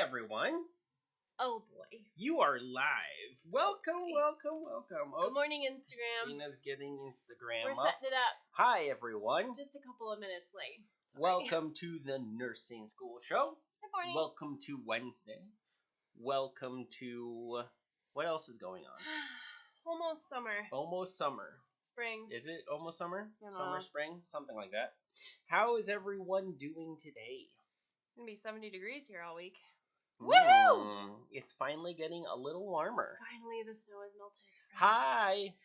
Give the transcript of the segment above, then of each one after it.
everyone. Oh boy. You are live. Welcome. Good morning, Instagram. Stina's getting Instagram We're up. setting it up. Hi, everyone. Just a couple of minutes late. Sorry. Welcome to the Nursing School Show. Good morning. Welcome to Wednesday. Welcome to... What else is going on? Almost summer. Almost summer. Spring. Is it almost summer? I don't Summer, know. spring? Something like that. How is everyone doing today? It's going to be 70 degrees here all week. Woohoo! It's finally getting a little warmer. Finally, the snow has melted. Friends. Hi!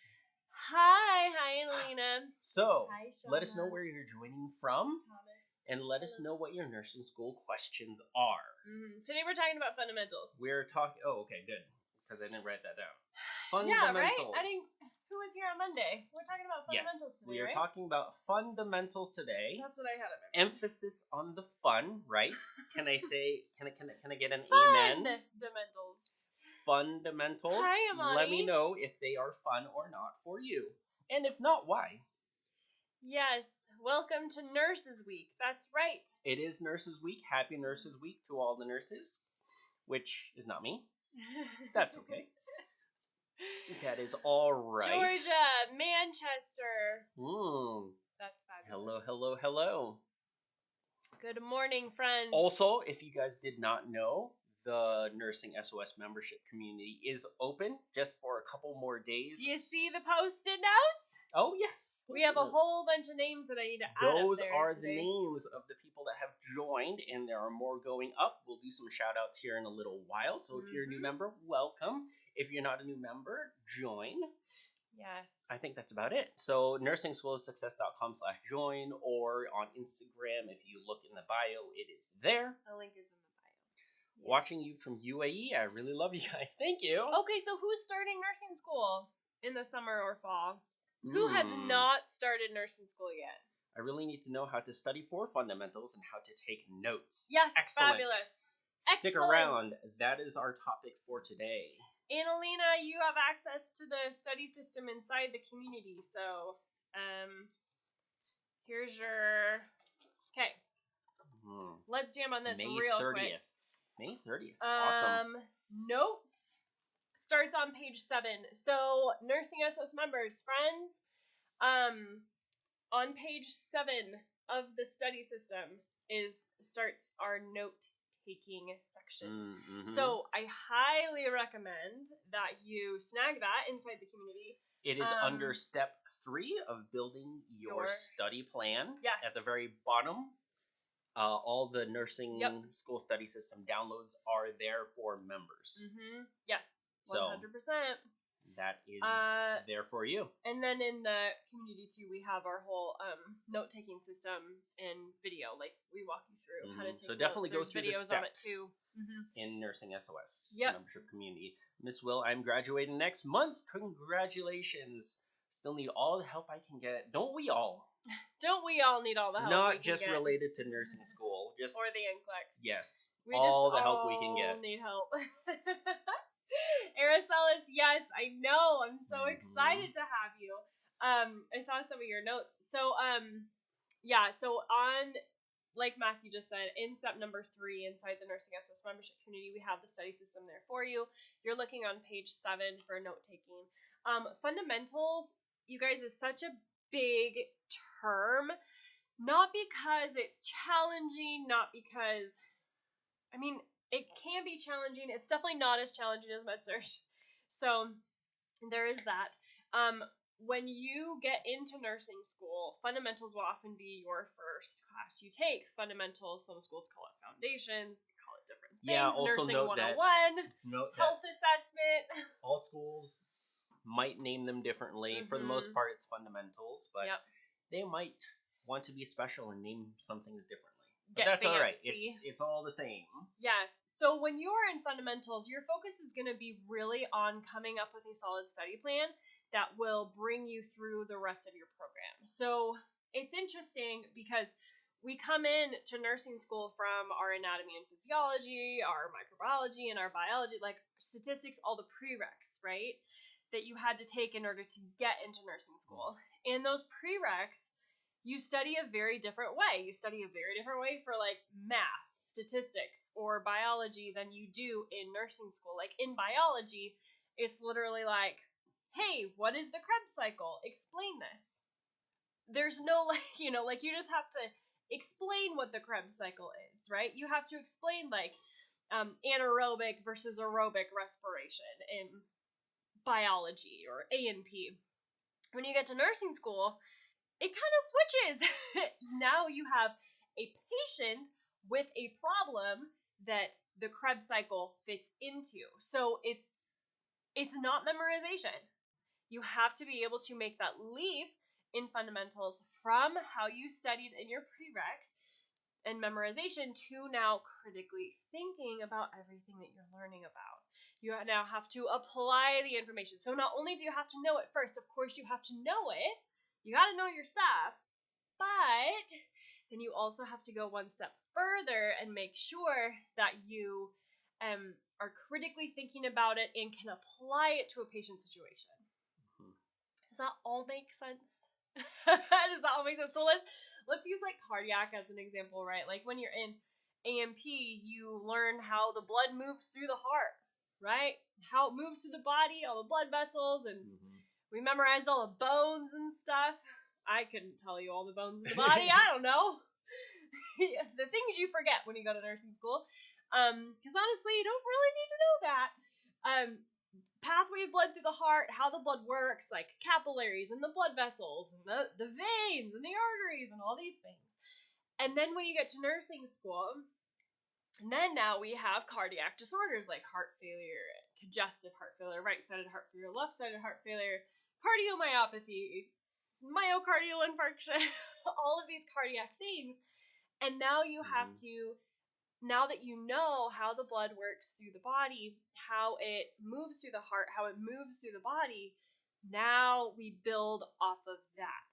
Hi, Alina. So, Hi, let us know Shauna. where you're joining from, Thomas. and let us know what your nursing school questions are. Today we're talking about fundamentals. We're talking... Oh, okay, good. Because I didn't write that down. Yeah, Fundamentals. right? Who was here on Monday? We're talking about fundamentals Yes, today, we are right? talking about fundamentals today. That's what I had in mind. Emphasis on the fun, right? Can I say... Can I get an amen? Fundamentals. Fundamentals. Hi, Amani. Let me know if they are fun or not for you. And if not, why? Yes, welcome to Nurses Week. That's right. It is Nurses Week. Happy Nurses Week to all the nurses, which is not me. That's okay. That is all right. Georgia, Manchester. That's fabulous. Hello. Good morning, friends. Also, if you guys did not know, the Nursing SOS membership community is open just for a couple more days. Do you see the posted notes? Oh, yes. We have a whole bunch of names that I need to add Those up there are today. the names of the people that have joined, and there are more going up. We'll do some shout outs here in a little while. So if you're a new member, welcome. If you're not a new member, join. Yes. I think that's about it. So nursing-schoolofsuccess.com/join, or on Instagram, if you look in the bio, it is there. The link is in the bio. Yeah. Watching you from UAE, I really love you guys. Thank you. Okay, so who's starting nursing school in the summer or fall? Who has not started nursing school yet? I really need to know how to study for fundamentals and how to take notes. Yes, excellent. Fabulous. Stick around. That is our topic for today. Annalena, you have access to the study system inside the community, so here's your... Okay. Let's jam on this real quick. May 30th. Awesome. Notes starts on page 7. So, Nursing SOS members, friends, on page 7 of the study system starts our note-taking section. So, I highly recommend that you snag that inside the community. It is under step 3 of building your study plan. Yes. At the very bottom, all the nursing school study system downloads are there for members. Yes, 100%. So, that is there for you. And then in the community too, we have our whole note-taking system in video. Like, we walk you through how to take So definitely notes. go through videos the steps on it too. in Nursing SOS membership community. Miss Will, I'm graduating next month. Congratulations. Still need all the help I can get. Don't we all? Don't we all need all the help Not we can just get? related to nursing school. Just or the NCLEX. Yes. We all just the help we can all get. need help. Araceli, yes, I know. I'm so excited to have you. I saw some of your notes. So, so on, like Matthew just said, in step number 3 inside the Nursing SOS membership community, we have the study system there for you. You're looking on page 7 for note-taking. Fundamentals, you guys, is such a big term. Not because it's challenging, not because, it can be challenging. It's definitely not as challenging as MedSurg. So there is that. When you get into nursing school, fundamentals will often be your first class you take. Fundamentals, some schools call it foundations, they call it different things. Yeah, also nursing note 101, health assessment. All schools might name them differently. For the most part, it's fundamentals, but they might want to be special and name some things differently. But that's all right. It's all the same. Yes. So when you are in fundamentals, your focus is going to be really on coming up with a solid study plan that will bring you through the rest of your program. So it's interesting because we come in to nursing school from our anatomy and physiology, our microbiology, and our biology, like statistics, all the prereqs, right, that you had to take in order to get into nursing school. And those prereqs, you study a very different way. You study a very different way for like math, statistics, or biology than you do in nursing school. Like in biology, it's literally like, hey, what is the Krebs cycle? Explain this. There's no like, like you just have to explain what the Krebs cycle is, right? You have to explain like anaerobic versus aerobic respiration in biology or A&P. When you get to nursing school, it kind of switches. Now you have a patient with a problem that the Krebs cycle fits into. So it's not memorization. You have to be able to make that leap in fundamentals from how you studied in your prereqs and memorization to now critically thinking about everything that you're learning about. You now have to apply the information. So not only do you have to know it first, of course you have to know it, you got to know your stuff, but then you also have to go one step further and make sure that you are critically thinking about it and can apply it to a patient situation. Does that all make sense? Does that all make sense? So let's use like cardiac as an example, right? Like when you're in A&P, you learn how the blood moves through the heart, right? How it moves through the body, all the blood vessels, and we memorized all the bones and stuff. I couldn't tell you all the bones in the body. I don't know. The things you forget when you go to nursing school. Because honestly, you don't really need to know that. Pathway of blood through the heart, how the blood works, like capillaries and the blood vessels and the veins and the arteries and all these things. And then when you get to nursing school, and then now we have cardiac disorders like heart failure, congestive heart failure, right-sided heart failure, left-sided heart failure, cardiomyopathy, myocardial infarction, all of these cardiac things. And now you have to, now that you know how the blood works through the body, how it moves through the heart, how it moves through the body, now we build off of that,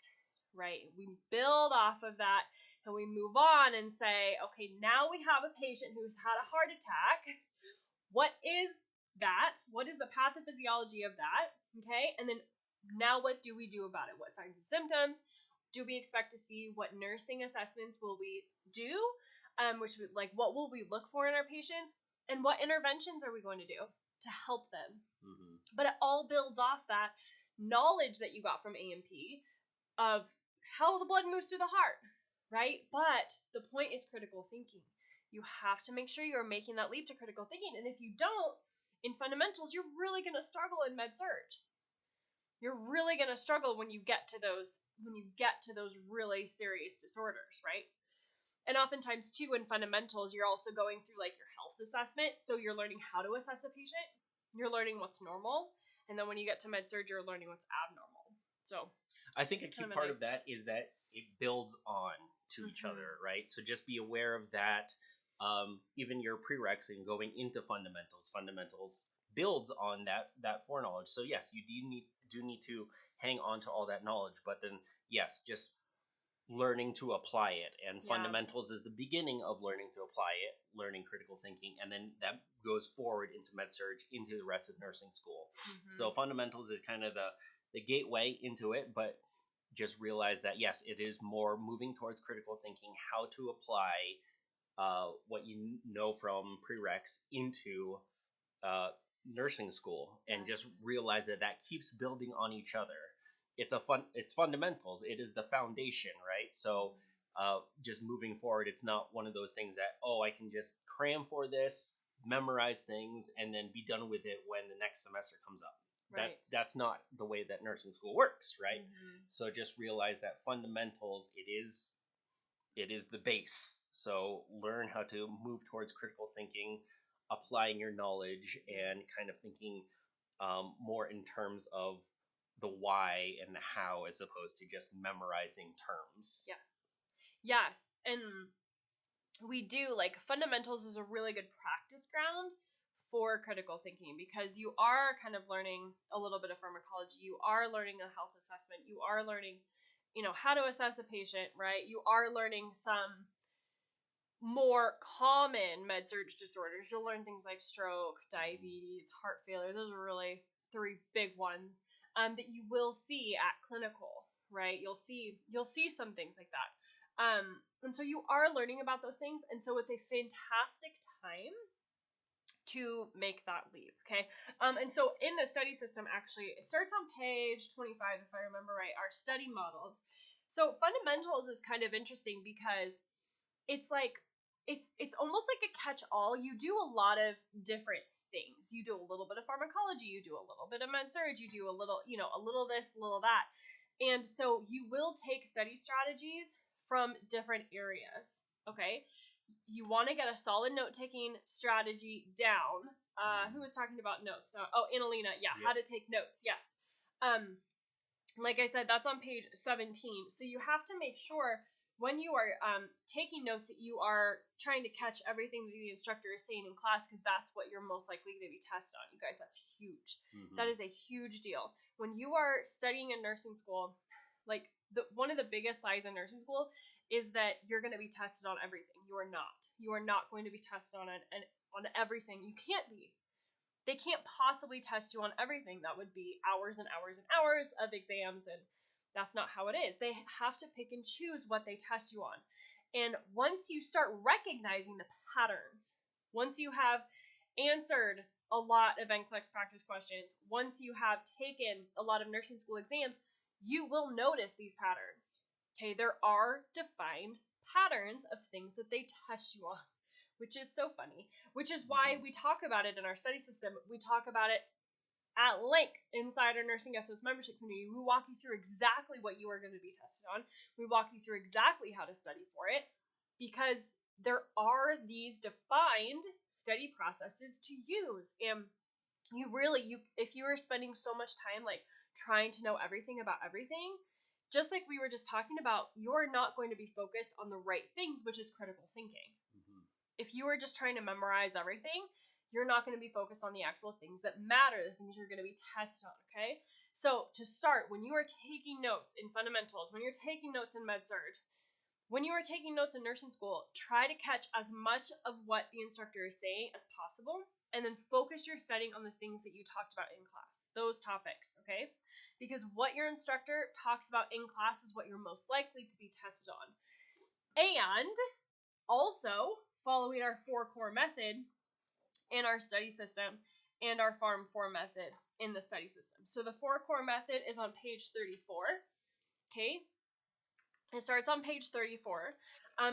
right? We build off of that and we move on and say, okay, now we have a patient who's had a heart attack. What is that? What is the pathophysiology of that? Okay, and then now what do we do about it? What signs and symptoms do we expect to see? What nursing assessments will we do? Like what will we look for in our patients, and what interventions are we going to do to help them? But it all builds off that knowledge that you got from A&P of how the blood moves through the heart, right? But the point is critical thinking. You have to make sure you're making that leap to critical thinking, and if you don't, in fundamentals, you're really going to struggle in med-surg. You're really going to struggle when you get to those really serious disorders, right? And oftentimes, too, in fundamentals, you're also going through, like, your health assessment. So you're learning how to assess a patient. You're learning what's normal. And then when you get to med-surg, you're learning what's abnormal. So I think a key part of that is that it builds on to each other, right? So just be aware of that. Even your prereqs and going into fundamentals builds on that foreknowledge. So yes, you do need to hang on to all that knowledge. But then, yes, just learning to apply it, and fundamentals is the beginning of learning to apply it, learning critical thinking, and then that goes forward into med-surg, into the rest of nursing school. So fundamentals is kind of the gateway into it, but just realize that yes, it is more moving towards critical thinking, how to apply what you know from prereqs into nursing school, and just realize that keeps building on each other. It's fundamentals. It is the foundation, right? So just moving forward, it's not one of those things that, I can just cram for this, memorize things, and then be done with it when the next semester comes up. Right. That's not the way that nursing school works, right? So just realize that fundamentals, it is the base. So learn how to move towards critical thinking, applying your knowledge, and kind of thinking more in terms of the why and the how, as opposed to just memorizing terms. Yes. And we do, like, fundamentals is a really good practice ground for critical thinking, because you are kind of learning a little bit of pharmacology. You are learning a health assessment. You are learning, how to assess a patient, right? You are learning some more common med-surg disorders. You'll learn things like stroke, diabetes, heart failure. Those are really 3 big ones that you will see at clinical, right? You'll see some things like that. And so you are learning about those things, and so it's a fantastic time to make that leap, okay? And so in the study system, actually, it starts on page 25, if I remember right, our study models. So fundamentals is kind of interesting because it's like, it's almost like a catch-all. You do a lot of different things. You do a little bit of pharmacology, you do a little bit of med-surg, you do a little, a little this, a little that. And so you will take study strategies from different areas, okay? You want to get a solid note-taking strategy down. Who was talking about notes? Annalena. Yeah, yep. How to take notes. Yes. Like I said, that's on page 17. So you have to make sure when you are taking notes that you are trying to catch everything that the instructor is saying in class, because that's what you're most likely to be tested on. You guys, that's huge. Mm-hmm. That is a huge deal. When you are studying in nursing school, like one of the biggest lies in nursing school is that you're going to be tested on everything. You are not. You are not going to be tested on everything. You can't be. They can't possibly test you on everything. That would be hours and hours and hours of exams, and that's not how it is. They have to pick and choose what they test you on. And once you start recognizing the patterns, once you have answered a lot of NCLEX practice questions, once you have taken a lot of nursing school exams, you will notice these patterns. Okay, there are defined patterns of things that they test you on, which is so funny, which is why we talk about it in our study system. We talk about it at length inside our Nursing SOS membership community. We walk you through exactly what you are going to be tested on. We walk you through exactly how to study for it, because there are these defined study processes to use. And if you are spending so much time like trying to know everything about everything, just like we were just talking about, you're not going to be focused on the right things, which is critical thinking. Mm-hmm. If you are just trying to memorize everything, you're not going to be focused on the actual things that matter, the things you're going to be tested on, okay? So to start, when you are taking notes in fundamentals, when you're taking notes in med-surg, when you are taking notes in nursing school, try to catch as much of what the instructor is saying as possible, and then focus your studying on the things that you talked about in class, those topics, okay? Because what your instructor talks about in class is what you're most likely to be tested on. And also, following our 4-core method in our study system and our Pharm 4 method in the study system. So the 4-core method is on page 34, okay? It starts on page 34.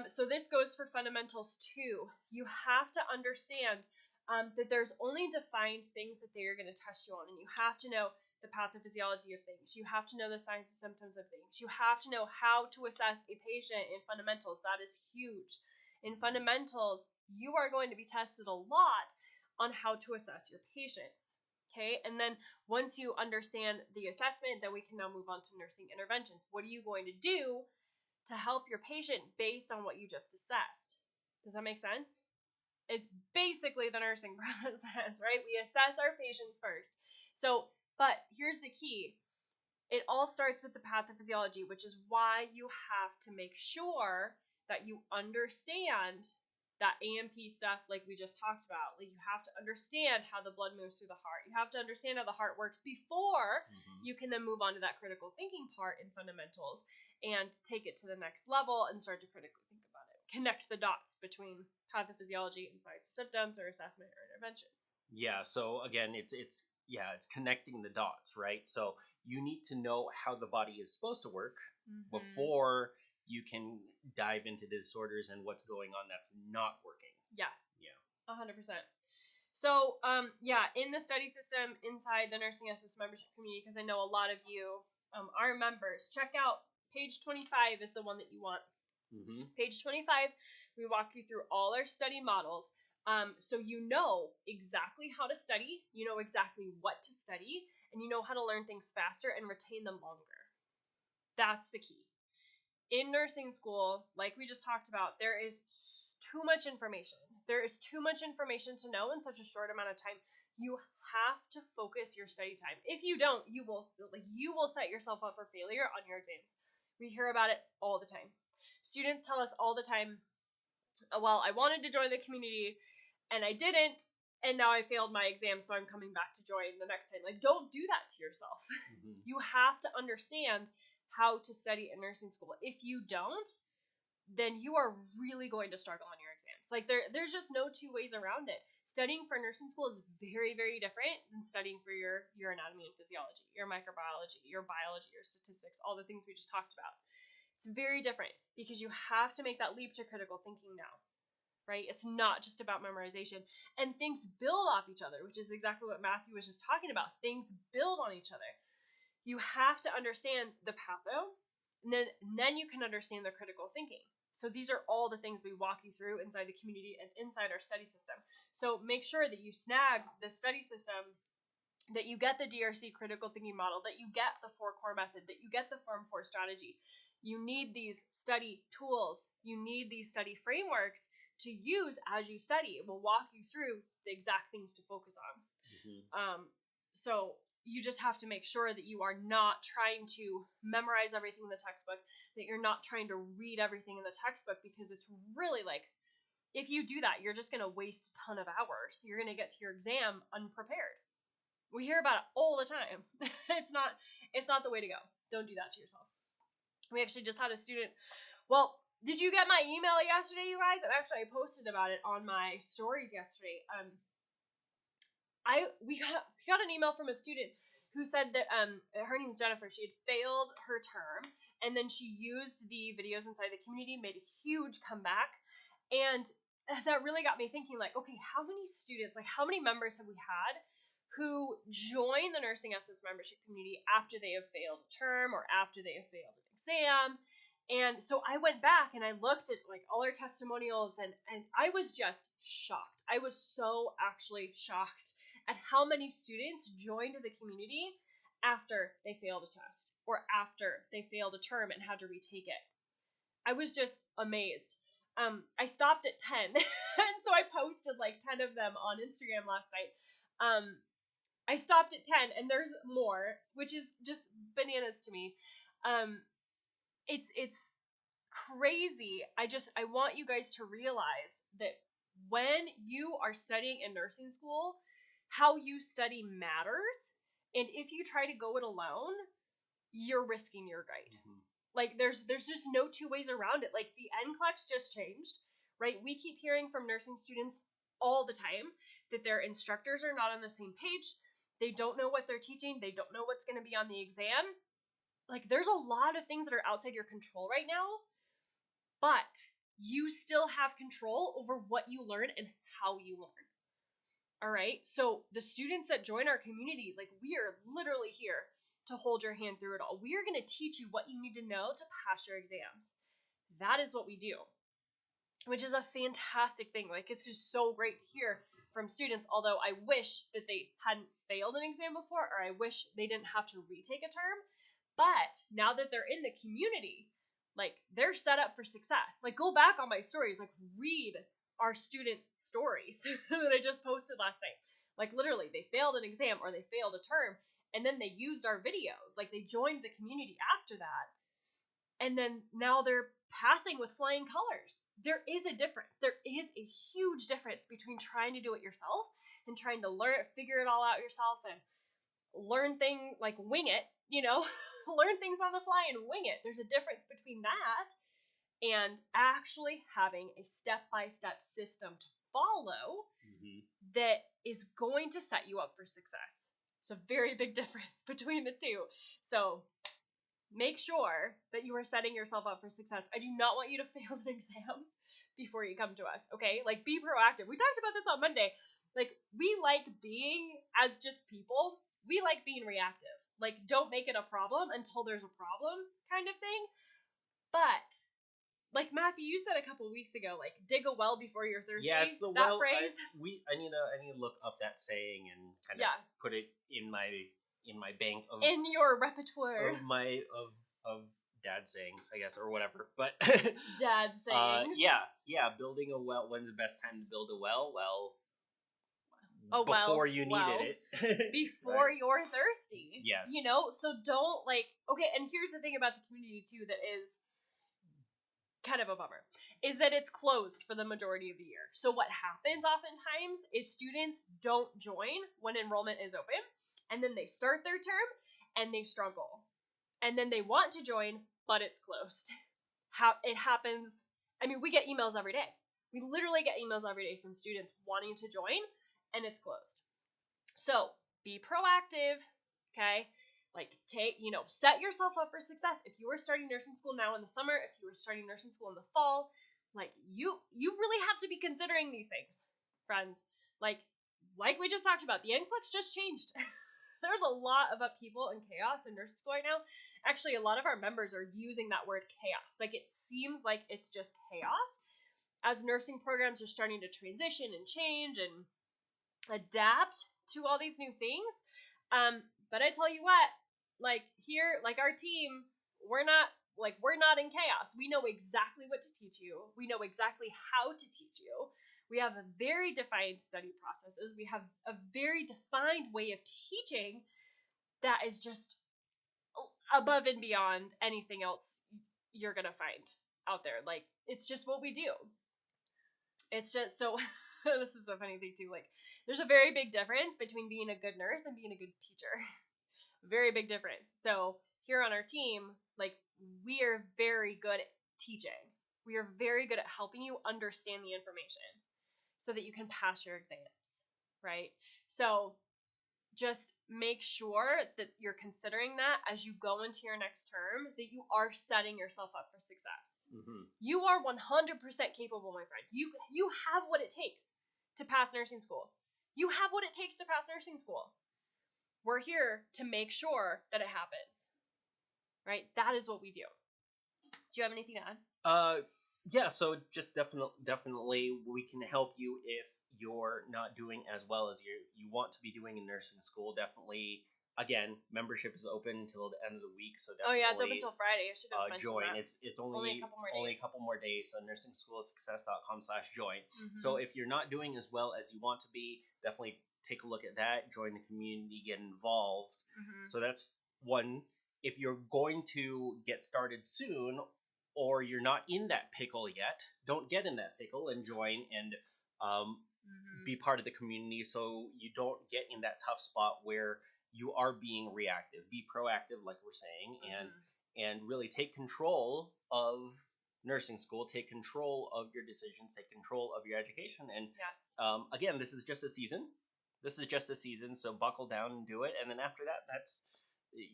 So this goes for fundamentals 2. You have to understand that there's only defined things that they are going to test you on, and you have to know the pathophysiology of things. You have to know the signs and symptoms of things. You have to know how to assess a patient in fundamentals. That is huge. In fundamentals, you are going to be tested a lot on how to assess your patients. Okay, and then once you understand the assessment, then we can now move on to nursing interventions. What are you going to do to help your patient based on what you just assessed? Does that make sense? It's basically the nursing process, right? We assess our patients first. So, but here's the key. It all starts with the pathophysiology, which is why you have to make sure that you understand that A&P stuff like we just talked about. Like, you have to understand how the blood moves through the heart. You have to understand how the heart works before you can then move on to that critical thinking part in fundamentals and take it to the next level and start to critically think about it. Connect the dots between pathophysiology and signs and symptoms or assessment or interventions. Yeah, so again, it's connecting the dots, right? So you need to know how the body is supposed to work before you can dive into disorders and what's going on that's not working. Yes. Yeah. 100%. So, in the study system inside the Nursing SOS membership community, because I know a lot of you are members, check out page 25 is the one that you want. Mm-hmm. Page 25, we walk you through all our study models. So you know exactly how to study, you know exactly what to study, and you know how to learn things faster and retain them longer. That's the key. In nursing school, like we just talked about, there is too much information. There is too much information to know in such a short amount of time. You have to focus your study time. If you don't, you will set yourself up for failure on your exams. We hear about it all the time. Students tell us all the time, well, I wanted to join the community and I didn't, and now I failed my exam, so I'm coming back to join the next time. Like, don't do that to yourself. Mm-hmm. You have to understand how to study in nursing school. If you don't, then you are really going to struggle on your exams. Like there's just no two ways around it. Studying for nursing school is very, very different than studying for your anatomy and physiology, your microbiology, your biology, your statistics, all the things we just talked about. It's very different because you have to make that leap to critical thinking now, right? It's not just about memorization. And things build off each other, which is exactly what Matthew was just talking about. Things build on each other. You have to understand the patho, and then you can understand the critical thinking. So these are all the things we walk you through inside the community and inside our study system. So make sure that you snag the study system, that you get the DRC critical thinking model, that you get the 4-core method, that you get the Form 4 strategy. You need these study tools. You need these study frameworks to use as you study. It will walk you through the exact things to focus on. Mm-hmm. So you just have to make sure that you are not trying to memorize everything in the textbook, that you're not trying to read everything in the textbook, because it's really like, if you do that, you're just going to waste a ton of hours. You're going to get to your exam unprepared. We hear about it all the time. It's not the way to go. Don't do that to yourself. We actually just had a student. Well, did you get my email yesterday, you guys? I posted about it on my stories yesterday. We got an email from a student who said that her name is Jennifer. She had failed her term, and then she used the videos inside the community, made a huge comeback, and that really got me thinking, like, okay, how many students, like how many members have we had who join the Nursing SS membership community after they have failed a term or after they have failed an exam? And so I went back and I looked at like all our testimonials, and I was just shocked. I was so actually shocked at how many students joined the community after they failed a test or after they failed a term and had to retake it. I was just amazed. I stopped at 10, and so I posted like 10 of them on Instagram last night. I stopped at 10, and there's more, which is just bananas to me. It's crazy. I want you guys to realize that when you are studying in nursing school, how you study matters. And if you try to go it alone, you're risking your grade. Mm-hmm. Like there's just no two ways around it. Like the NCLEX just changed, right? We keep hearing from nursing students all the time that their instructors are not on the same page. They don't know what they're teaching. They don't know what's going to be on the exam. Like there's a lot of things that are outside your control right now, but you still have control over what you learn and how you learn. All right. So the students that join our community, like we are literally here to hold your hand through it all. We are going to teach you what you need to know to pass your exams. That is what we do, which is a fantastic thing. Like it's just so great to hear from students, although I wish that they hadn't failed an exam before, or I wish they didn't have to retake a term. But now that they're in the community, like they're set up for success. Like go back on my stories, like read our students' stories that I just posted last night. Like literally they failed an exam or they failed a term, and then they used our videos. Like they joined the community after that. And then now they're passing with flying colors. There is a difference. There is a huge difference between trying to do it yourself and trying to figure it all out yourself and learn things, like wing it, learn things on the fly and wing it. There's a difference between that and actually having a step-by-step system to follow that is going to set you up for success. It's a very big difference between the two. So make sure that you are setting yourself up for success. I do not want you to fail an exam before you come to us, okay? Like, be proactive. We talked about this on Monday. Like, we like being, as just people, we like being reactive. Like, don't make it a problem until there's a problem kind of thing. But, like Matthew, you said a couple weeks ago, like, dig a well before you're thirsty. Yeah, it's the well phrase. I need to look up that saying and kind of put it in my bank of in your repertoire of dad sayings, I guess, or whatever. But dad sayings. Building a well. When's the best time to build a well? Well, before you needed it. Before you're thirsty. Yes. So don't okay, and here's the thing about the community too that is kind of a bummer, is that it's closed for the majority of the year. So what happens oftentimes is students don't join when enrollment is open, and then they start their term and they struggle. and then they want to join, but it's closed. It happens. I mean, we get emails every day. We literally get emails every day from students wanting to join, and it's closed. So be proactive, okay? Like set yourself up for success. If you are starting nursing school now in the summer, if you are starting nursing school in the fall, like you really have to be considering these things, friends. Like we just talked about, the NCLEX just changed. There's a lot of upheaval and chaos in nursing school right now. Actually, a lot of our members are using that word chaos. Like, it seems like it's just chaos as nursing programs are starting to transition and change and adapt to all these new things. But I tell you what, like here, like our team, we're not in chaos. We know exactly what to teach you. We know exactly how to teach you. We have a very defined study processes. We have a very defined way of teaching that is just above and beyond anything else you're going to find out there. Like, it's just what we do. It's just so, this is a funny thing too. Like, there's a very big difference between being a good nurse and being a good teacher. Very big difference. So here on our team, like, we are very good at teaching. We are very good at helping you understand the information so that you can pass your exams, right? So just make sure that you're considering that as you go into your next term, that you are setting yourself up for success. Mm-hmm. You are 100% capable, my friend. You have what it takes to pass nursing school. You have what it takes to pass nursing school. We're here to make sure that it happens, right? That is what we do. Do you have anything to add? Yeah, so just definitely we can help you if you're not doing as well as you want to be doing in nursing school. Definitely, again, membership is open until the end of the week, so definitely, it's open until Friday. I should have mentioned join. That. It's only a couple more days. So nursingschoolsuccess.com/join. Mm-hmm. So if you're not doing as well as you want to be, definitely take a look at that. Join the community, get involved. Mm-hmm. So that's one. If you're going to get started soon, or you're not in that pickle yet, don't get in that pickle and join and be part of the community so you don't get in that tough spot where you are being reactive. Be proactive, like we're saying, and really take control of nursing school, take control of your decisions, take control of your education. And again, this is just a season. So buckle down and do it. And then after that,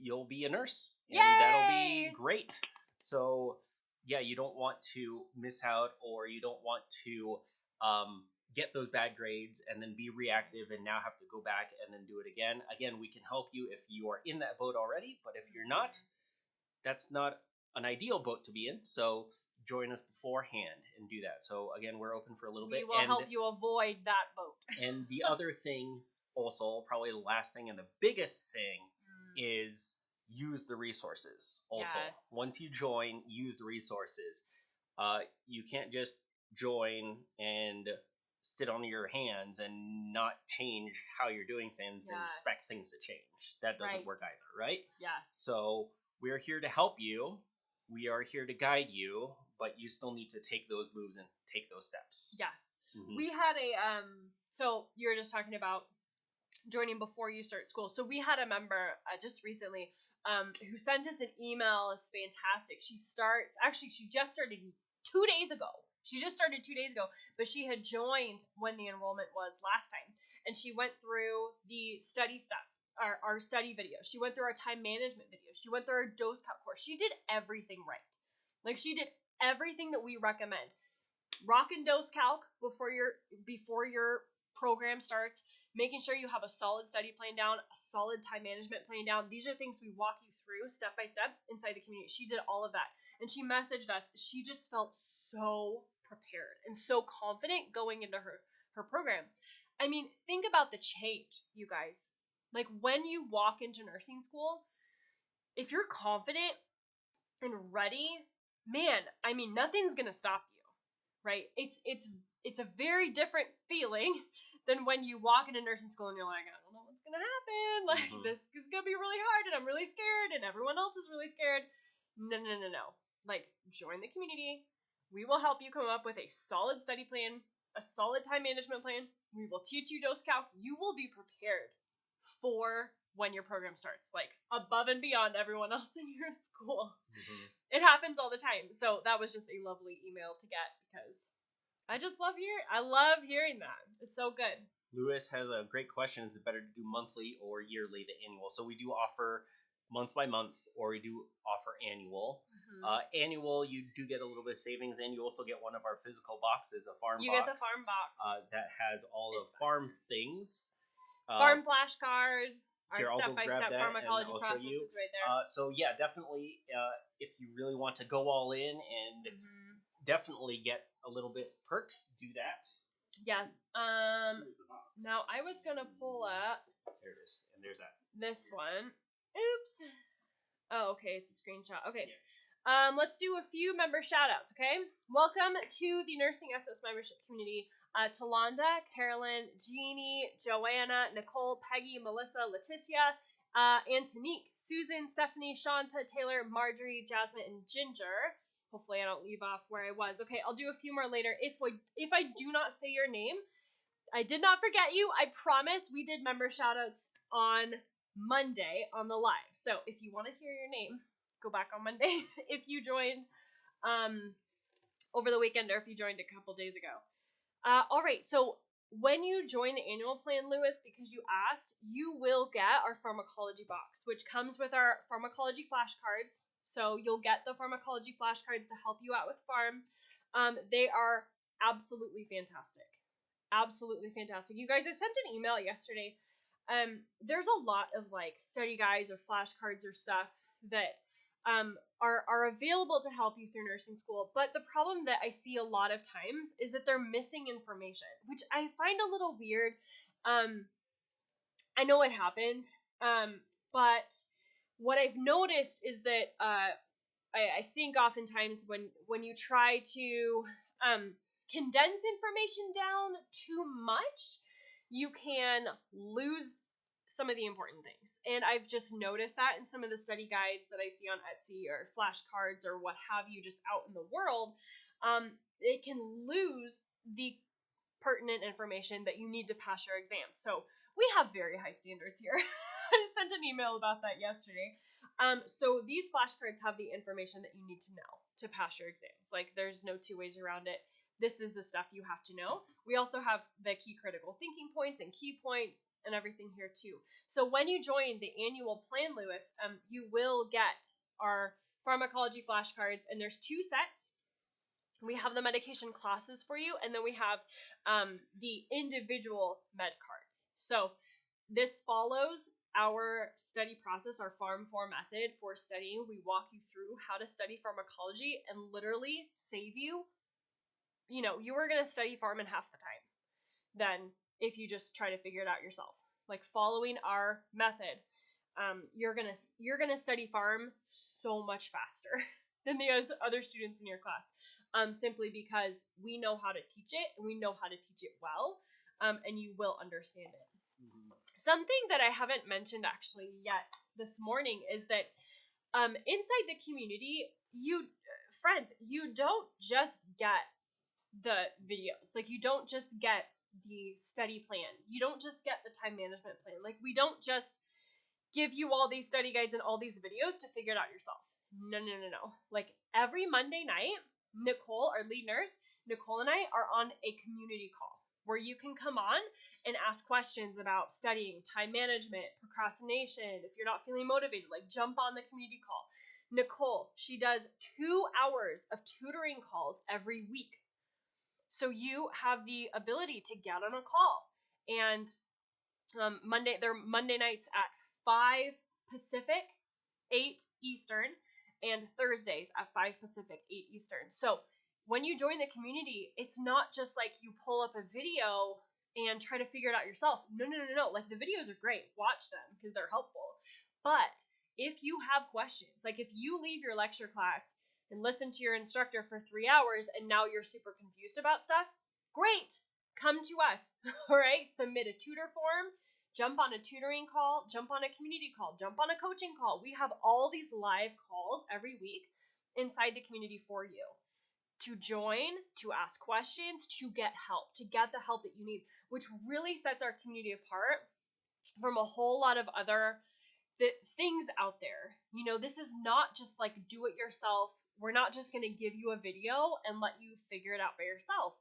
you'll be a nurse. And that'll be great. So yeah, you don't want to miss out, or you don't want to get those bad grades and then be reactive and now have to go back and then do it again. Again, we can help you if you are in that boat already, but if you're not, that's not an ideal boat to be in. So join us beforehand and do that. So again, we're open for a little bit. We will help you avoid that boat. And the other thing also, probably the last thing and the biggest thing is use the resources. Also, once you join, use the resources. You can't just join and sit on your hands and not change how you're doing things and expect things to change. That doesn't work either, right? Yes. So we're here to help you. We are here to guide you, but you still need to take those moves and take those steps. Yes. Mm-hmm. We had so you were just talking about joining before you start school. So we had a member just recently who sent us an email. It's fantastic. She just started 2 days ago. But she had joined when the enrollment was last time. And she went through the study stuff, our study videos. She went through our time management videos. She went through our dose count course. She did everything right. Like, she did everything that we recommend. Rock and dose calc before your program starts. Making sure you have a solid study plan down, a solid time management plan down. These are things we walk you through step by step inside the community. She did all of that. And she messaged us. She just felt so prepared and so confident going into her program. I mean, think about the change, you guys. Like, when you walk into nursing school, if you're confident and ready, man, I mean, nothing's going to stop you, right? It's a very different feeling than when you walk into nursing school and you're like, I don't know what's going to happen. Like, this is going to be really hard and I'm really scared and everyone else is really scared. No. Like, join the community. We will help you come up with a solid study plan, a solid time management plan. We will teach you dose calc. You will be prepared for when your program starts, like above and beyond everyone else in your school. Mm-hmm. It happens all the time. So that was just a lovely email to get because I love hearing that. It's so good. Lewis has a great question. Is it better to do monthly or yearly, the annual? So we do offer month by month, or we do offer annual. Mm-hmm. Annual, you do get a little bit of savings, and you also get one of our physical boxes, a farm box. You get the farm box. That has all of farm things. Farm flashcards, our step-by-step pharmacology processes right there. So yeah, definitely, if you really want to go all in and definitely get a little bit perks, do that. Yes. Now I was gonna pull up. There it is, and there's that. This one. Oops. Oh, okay, it's a screenshot. Okay. Yeah. Let's do a few member shout-outs, okay? Welcome to the Nursing SOS membership community. Talonda, Carolyn, Jeannie, Joanna, Nicole, Peggy, Melissa, Leticia, Antonique, Susan, Stephanie, Shanta, Taylor, Marjorie, Jasmine, and Ginger. Hopefully I don't leave off where I was. Okay, I'll do a few more later. If I do not say your name, I did not forget you. I promise. We did member shoutouts on Monday on the live. So if you want to hear your name, go back on Monday if you joined over the weekend or if you joined a couple days ago. All right, so when you join the annual plan, Lewis, because you asked, you will get our pharmacology box, which comes with our pharmacology flashcards. So you'll get the pharmacology flashcards to help you out with pharm. They are absolutely fantastic. Absolutely fantastic. You guys, I sent an email yesterday. There's a lot of like study guides or flashcards or stuff that are available to help you through nursing school. But the problem that I see a lot of times is that they're missing information, which I find a little weird. I know it happens, but what I've noticed is that I think oftentimes when you try to condense information down too much, you can lose some of the important things. And I've just noticed that in some of the study guides that I see on Etsy or flashcards or what have you just out in the world, it can lose the pertinent information that you need to pass your exams. So we have very high standards here. I sent an email about that yesterday. So these flashcards have the information that you need to know to pass your exams. Like there's no two ways around it. This is the stuff you have to know. We also have the key critical thinking points and key points and everything here too. So when you join the annual plan, Lewis, you will get our pharmacology flashcards, and there's 2 sets. We have the medication classes for you, and then we have the individual med cards. So this follows our study process, our Pharm4 method for studying. We walk you through how to study pharmacology and literally save you. You know, you were going to study pharm in half the time than if you just try to figure it out yourself. Like following our method, you're gonna study pharm so much faster than the other students in your class, simply because we know how to teach it and we know how to teach it well, and you will understand it. Mm-hmm. Something that I haven't mentioned actually yet this morning is that inside the community, you don't just get the videos. Like you don't just get the study plan. You don't just get the time management plan. Like we don't just give you all these study guides and all these videos to figure it out yourself. No. Like every Monday night, Nicole, our lead nurse, Nicole and I are on a community call where you can come on and ask questions about studying, time management, procrastination. If you're not feeling motivated, like jump on the community call. Nicole, she does 2 hours of tutoring calls every week. So you have the ability to get on a call, and they're Monday nights at 5 Pacific, 8 Eastern, and Thursdays at 5 Pacific, 8 Eastern. So when you join the community, it's not just like you pull up a video and try to figure it out yourself. No. Like the videos are great. Watch them because they're helpful. But if you have questions, like if you leave your lecture class and listen to your instructor for 3 hours and now you're super confused about stuff, great. Come to us, all right? Submit a tutor form, jump on a tutoring call, jump on a community call, jump on a coaching call. We have all these live calls every week inside the community for you to join, to ask questions, to get help, to get the help that you need, which really sets our community apart from a whole lot of other things out there. You know, this is not just like do it yourself. We're not just going to give you a video and let you figure it out by yourself.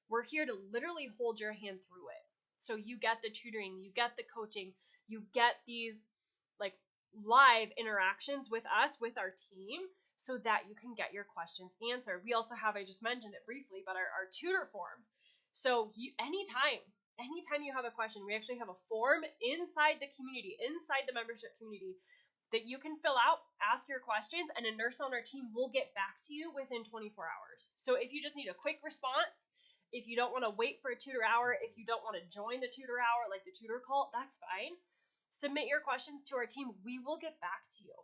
We're here to literally hold your hand through it. So you get the tutoring, you get the coaching, you get these like live interactions with us, with our team, so that you can get your questions answered. We also have, I just mentioned it briefly, but our tutor form. So anytime you have a question, we actually have a form inside the community, inside the membership community, that you can fill out, ask your questions, and a nurse on our team will get back to you within 24 hours. So if you just need a quick response, if you don't want to wait for a tutor hour, if you don't want to join the tutor hour, like the tutor call, that's fine. Submit your questions to our team. We will get back to you.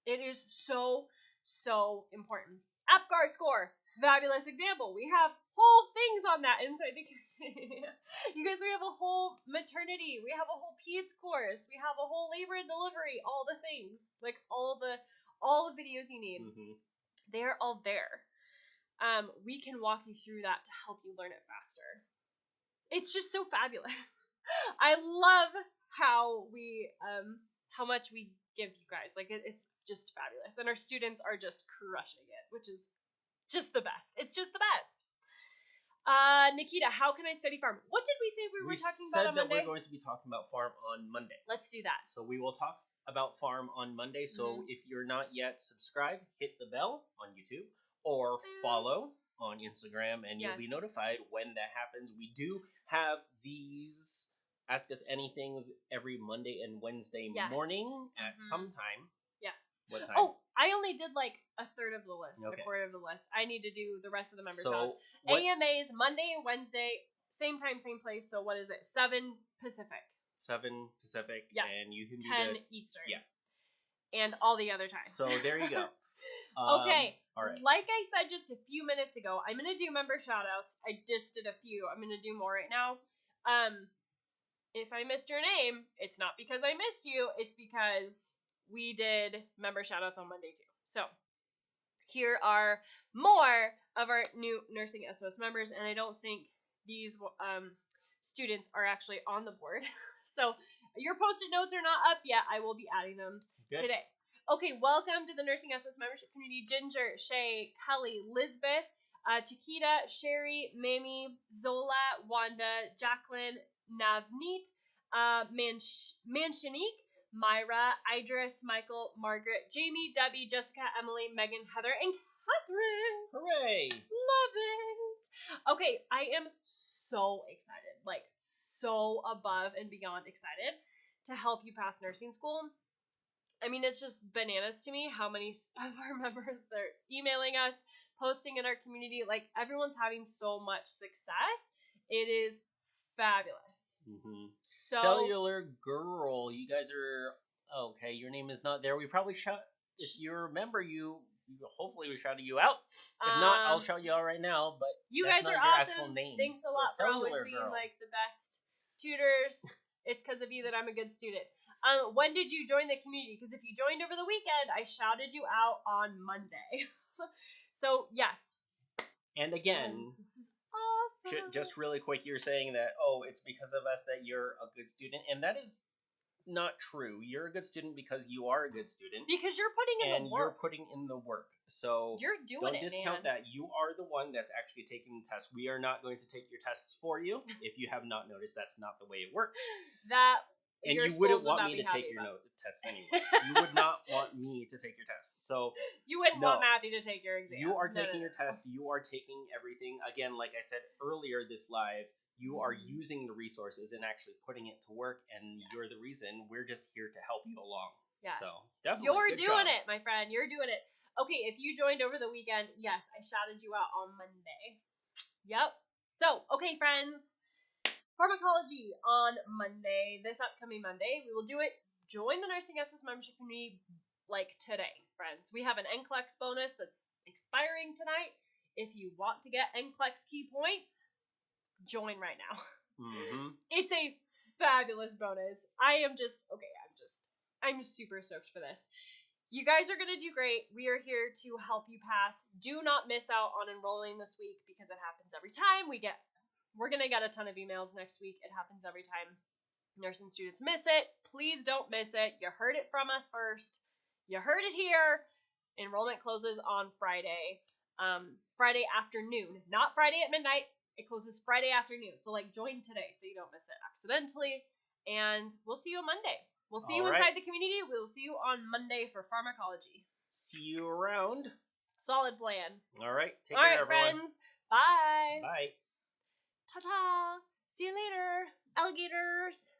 It is so, so important. APGAR score, fabulous example. We have whole things on that inside the community. You guys, we have a whole maternity. We have a whole peds course. We have a whole labor and delivery. All the things, like all the videos you need. Mm-hmm. They're all there. We can walk you through that to help you learn it faster. It's just so fabulous. I love how much we give you guys. Like it's just fabulous, and our students are just crushing it, which is just the best. It's just the best. Nikita, how can I study farm? What did we say we were talking about on Monday? We said that we're going to be talking about farm on Monday. Let's do that. So we will talk about farm on Monday. So if you're not yet subscribed, hit the bell on YouTube or follow on Instagram, and you'll be notified when that happens. We do have these Ask Us Anythings every Monday and Wednesday morning at some time. Yes. What time? Oh, I only did like a third of the list, a quarter of the list. I need to do the rest of the member shots. AMAs, Monday and Wednesday, same time, same place. So what is it? 7 Pacific. 7 Pacific. Yes. And you can do 10 Eastern. Yeah. And all the other times. So there you go. Okay. All right. Like I said just a few minutes ago, I'm going to do member shout-outs. I just did a few. I'm going to do more right now. If I missed your name, it's not because I missed you. It's because we did member shout-outs on Monday too. So here are more of our new Nursing SOS members, and I don't think these students are actually on the board. So your Post-it notes are not up yet. I will be adding them today. Okay, welcome to the Nursing SOS membership community. Ginger, Shay, Kelly, Lisbeth, Chiquita, Sherry, Mamie, Zola, Wanda, Jacqueline, Navneet, Manshanique, Myra, Idris, Michael, Margaret, Jamie, Debbie, Jessica, Emily, Megan, Heather, and Catherine. Hooray! Love it. Okay, I am so excited, like so above and beyond excited to help you pass nursing school. I mean, it's just bananas to me how many of our members, they're emailing us, posting in our community. Like, everyone's having so much success. It is fabulous. Mm-hmm. So, Cellular Girl, you guys are okay. Your name is not there. We probably shout. If you remember, hopefully we shouted you out. If not, I'll shout you out right now. But you that's guys not are your awesome. Actual name. Thanks a lot for always being like the best tutors. It's because of you that I'm a good student. When did you join the community? Because if you joined over the weekend, I shouted you out on Monday. So yes. And again. This is awesome. Just really quick, you're saying that, it's because of us that you're a good student, and that is not true. You're a good student because you are a good student. Because you're putting in the work. And you're putting in the work. So you're doing don't discount that. You are the one that's actually taking the test. We are not going to take your tests for you. If you have not noticed, that's not the way it works. And you wouldn't want me to take your tests anyway. You would not want me to take your tests. So you wouldn't want Matthew to take your exam. You are taking your tests. You are taking everything. Again, like I said earlier this live, you are using the resources and actually putting it to work, and you're the reason. We're just here to help you along. Yes. So definitely you're doing it, my friend. You're doing it. Okay, if you joined over the weekend, yes, I shouted you out on Monday. Yep. So, okay, friends. Pharmacology on Monday, this upcoming Monday. We will do it. Join the Nursing SOS membership community like today, friends. We have an NCLEX bonus that's expiring tonight. If you want to get NCLEX key points, join right now. Mm-hmm. It's a fabulous bonus. I'm super stoked for this. You guys are going to do great. We are here to help you pass. Do not miss out on enrolling this week because it happens every time. We're going to get a ton of emails next week. It happens every time. Nursing students miss it. Please don't miss it. You heard it from us first. You heard it here. Enrollment closes on Friday. Friday afternoon. Not Friday at midnight. It closes Friday afternoon. So, like, join today so you don't miss it accidentally. And we'll see you on Monday. We'll see you inside the community. We'll see you on Monday for pharmacology. See you around. Solid plan. All right. Take care, everyone. Friends. Bye. Bye. Ta-ta. See you later, alligators.